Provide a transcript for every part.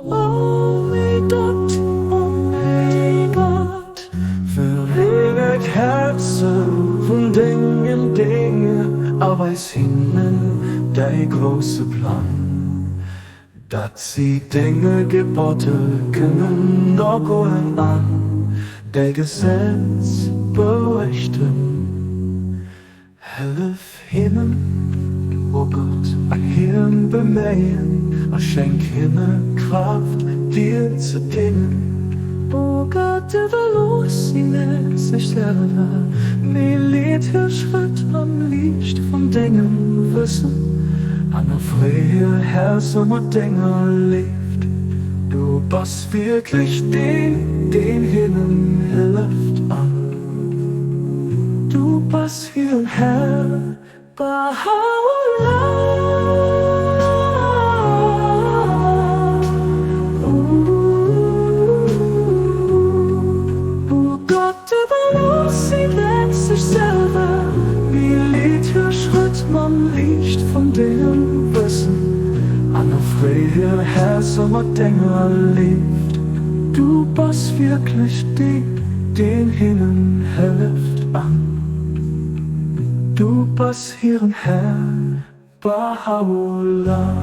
Oh mein Gott, verweget Herzen von Dinge, aber es hinnen der große Plan, dass sie Dinge Gebote können noch gehen an, der Gesetz berichten. Helf hinnen, o Gott, ein Hirn bemähen, schenk hinne Kraft, dir zu dienen. O Gott, der verlos in sich selber, mir lädt der Schritt am Licht von Dingen wissen, an der freie Herz und Dinge lebt. Du bist wirklich den hinnen hilft an. Du bist hier Herr, Baha'u'llah. Sich selber, wie Lieder Schritt man Licht von dem Wissen, an der freie Herz und Dinge lebt. Du bist wirklich den hinnen hilft an. Du bist hier ein Herr, Baha'u'llah.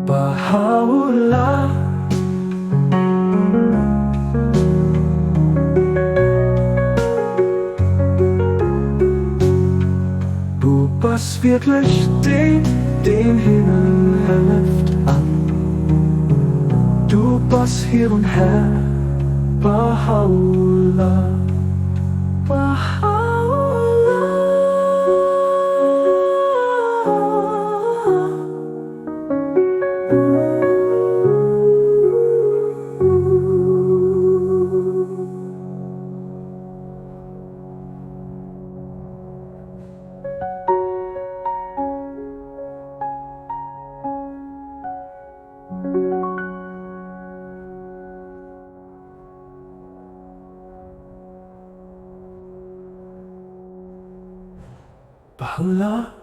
Baha'u'llah. Du bist wirklich den Himmel hilft an. Du bist hier und Herr, Baha'u'llah. Baha'u'llah.